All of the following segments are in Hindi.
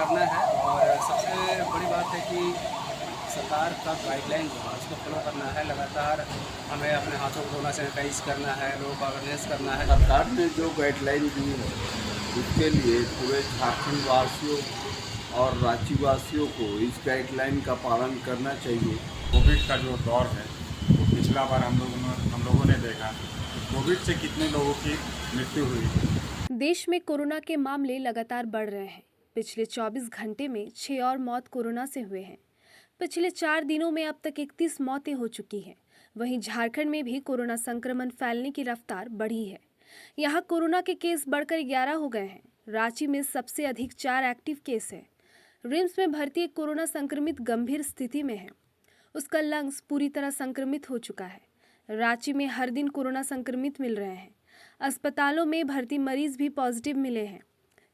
लड़ना है और सबसे बड़ी बात है कि सरकार का गाइडलाइन जो है उसको फॉलो करना है। लगातार हमें अपने हाथों को धोना, सैनिटाइज करना है, लोगों को अवेयरनेस करना है। सरकार ने जो गाइडलाइन दी है उसके लिए पूरे झारखंड वासियों और रांची वासियों को इस गाइडलाइन का पालन करना चाहिए। कोविड का जो दौर है वो पिछला बार हम लोगों ने देखा कोविड से कितने लोगों की मृत्यु हुई। देश में कोरोना के मामले लगातार बढ़ रहे हैं। पिछले 24 घंटे में 6 और मौत कोरोना से हुए हैं। पिछले 4 दिनों में अब तक 31 मौतें हो चुकी हैं। वहीं झारखंड में भी कोरोना संक्रमण फैलने की रफ्तार बढ़ी है। यहां कोरोना के केस बढ़कर 11 हो गए हैं। रांची में सबसे अधिक 4 एक्टिव केस है। रिम्स में भर्ती एक कोरोना संक्रमित गंभीर स्थिति में है। उसका लंग्स पूरी तरह संक्रमित हो चुका है। रांची में हर दिन कोरोना संक्रमित मिल रहे हैं। अस्पतालों में भर्ती मरीज भी पॉजिटिव मिले हैं,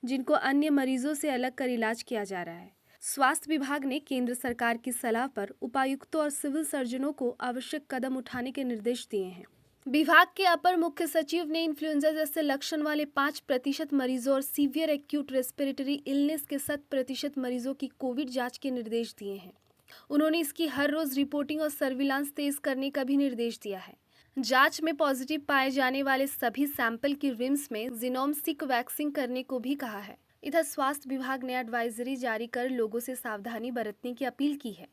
जिनको अन्य मरीजों से अलग कर इलाज किया जा रहा है। स्वास्थ्य विभाग ने केंद्र सरकार की सलाह पर उपायुक्तों और सिविल सर्जनों को आवश्यक कदम उठाने के निर्देश दिए हैं। विभाग के अपर मुख्य सचिव ने इन्फ्लुएंजा जैसे लक्षण वाले 5% मरीजों और सीवियर एक्यूट रेस्पिरेटरी इलनेस के 100% मरीजों की कोविड जांच के निर्देश दिए हैं। उन्होंने इसकी हर रोज रिपोर्टिंग और सर्विलांस तेज करने का भी निर्देश दिया है। जांच में पॉजिटिव पाए जाने वाले सभी सैंपल की रिम्स में जीनोम सीक्वेंसिंग करने को भी कहा है। इधर स्वास्थ्य विभाग ने एडवाइजरी जारी कर लोगों से सावधानी बरतने की अपील की है।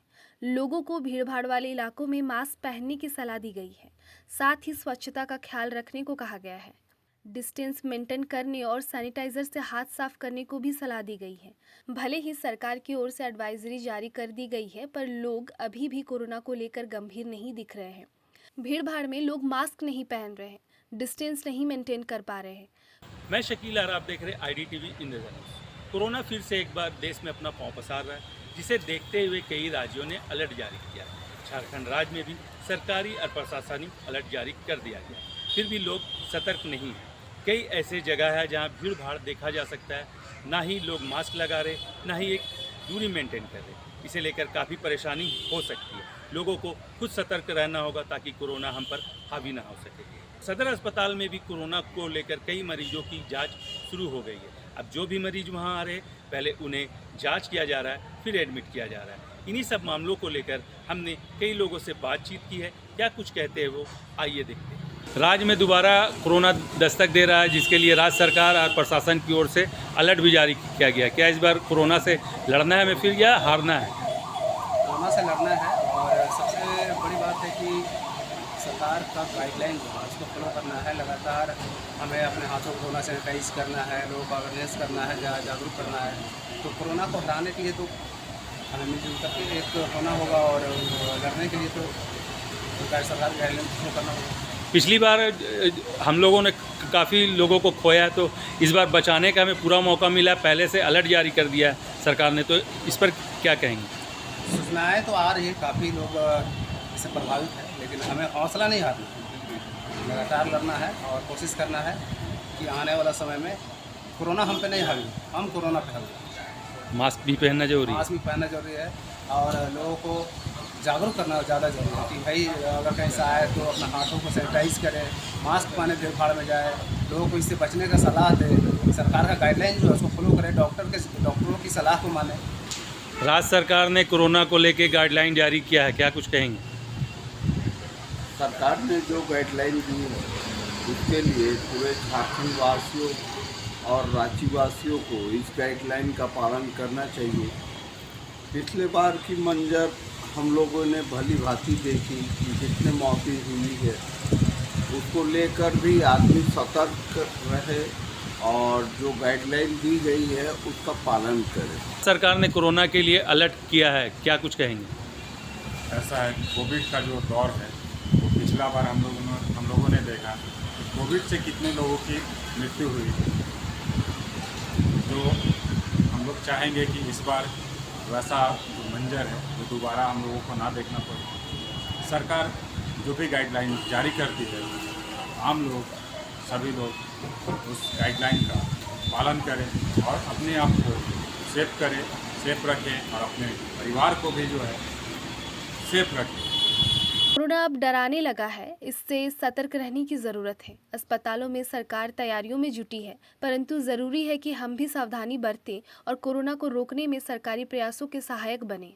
लोगों को भीड़भाड़ वाले इलाकों में मास्क पहनने की सलाह दी गई है। साथ ही स्वच्छता का ख्याल रखने को कहा गया है। डिस्टेंस मेंटेन करने और सैनिटाइजर से हाथ साफ करने को भी सलाह दी गई है। भले ही सरकार की ओर से एडवाइजरी जारी कर दी गई है, पर लोग अभी भी कोरोना को लेकर गंभीर नहीं दिख रहे हैं। भीड़ भाड़ में लोग मास्क नहीं पहन रहे हैं, डिस्टेंस नहीं मेंटेन कर पा रहे हैं। मैं शकील आर, आप देख रहे IDTV in the news. Corona फिर से एक बार देश में अपना पांव पसार रहा है, जिसे देखते हुए कई राज्यों ने अलर्ट जारी किया है। झारखंड राज्य में भी सरकारी और प्रशासनिक अलर्ट जारी कर दिया गया है। फिर भी लोग सतर्क नहीं हैं। कई ऐसे जगह है जहां भीड़ भाड़ देखा जा सकता है। ना ही लोग मास्क लगा रहे, ना ही एक दूरी मेंटेन कर रहे। इसे लेकर काफ़ी परेशानी हो सकती है। लोगों को खुद सतर्क रहना होगा ताकि कोरोना हम पर हावी ना हो सके। सदर अस्पताल में भी कोरोना को लेकर कई मरीजों की जांच शुरू हो गई है। अब जो भी मरीज वहां आ रहे, पहले उन्हें जांच किया जा रहा है, फिर एडमिट किया जा रहा है। इन्हीं सब मामलों को लेकर हमने कई लोगों से बातचीत की है। क्या कुछ कहते हैं वो, आइए देखते हैं। राज्य में दोबारा कोरोना दस्तक दे रहा है, जिसके लिए राज्य सरकार और प्रशासन की ओर से अलर्ट भी जारी किया गया। क्या इस बार कोरोना से लड़ना है हमें फिर, या हारना है? कोरोना से लड़ना है और सबसे बड़ी बात है कि सरकार का गाइडलाइन जो है उसको फॉलो करना है। लगातार हमें अपने हाथों को धोना, सैनिटाइज करना है, लोगों को अवेयरनेस करना है, जागरूक करना है। तो कोरोना को हराने के लिए तो हमें मिलजुल करके एक होना होगा और लड़ने के लिए तो सरकार गाइडलाइन फॉलो करना होगा। पिछली बार हम लोगों ने काफ़ी लोगों को खोया है, तो इस बार बचाने का हमें पूरा मौका मिला। पहले से अलर्ट जारी कर दिया है सरकार ने, तो इस पर क्या कहेंगे? सूचनाएँ तो आ रही है, काफ़ी लोग इससे प्रभावित हैं, लेकिन हमें हौसला नहीं हारना, लगातार लड़ना है और कोशिश करना है कि आने वाला समय में कोरोना हम पे नहीं हावी, हम कोरोना पे हावी। मास्क भी पहनना जरूरी है। मास्क भी पहनना जरूरी है और लोगों को जागरूक करना ज़्यादा जरूरी है कि भाई अगर कहीं से आए तो अपने हाथों को सैनिटाइज करें, मास्क पहने, भीड़ भाड़ में जाए, लोगों को इससे बचने का सलाह दे। सरकार का गाइडलाइन जो है उसको फॉलो करें, डॉक्टरों की सलाह को माने। राज्य सरकार ने कोरोना को लेकर गाइडलाइन जारी किया है, क्या कुछ कहेंगे? सरकार ने जो गाइडलाइन दी है उसके लिए पूरे झारखंड वासियों और रांची वासियों को इस गाइडलाइन का पालन करना चाहिए। पिछले बार की मंजर हम लोगों ने भली भांति देखी कि जितने मौतें हुई है, उसको लेकर भी आदमी सतर्क रहे और जो गाइडलाइन दी गई है उसका पालन करे। सरकार ने कोरोना के लिए अलर्ट किया है, क्या कुछ कहेंगे? ऐसा है, कोविड का जो दौर है वो पिछला बार हम लोगों ने देखा कोविड से कितने लोगों की मृत्यु हुई। जो हम लोग चाहेंगे कि इस बार वैसा जो मंजर है वो दोबारा हम लोगों को ना देखना पड़े। सरकार जो भी गाइडलाइन जारी करती है, आम लोग, सभी लोग उस गाइडलाइन का पालन करें और अपने आप को सेफ करें, सेफ रखें और अपने परिवार को भी जो है सेफ रखें। कोरोना अब डराने लगा है, इससे सतर्क रहने की जरूरत है। अस्पतालों में सरकार तैयारियों में जुटी है, परंतु जरूरी है कि हम भी सावधानी बरतें और कोरोना को रोकने में सरकारी प्रयासों के सहायक बने।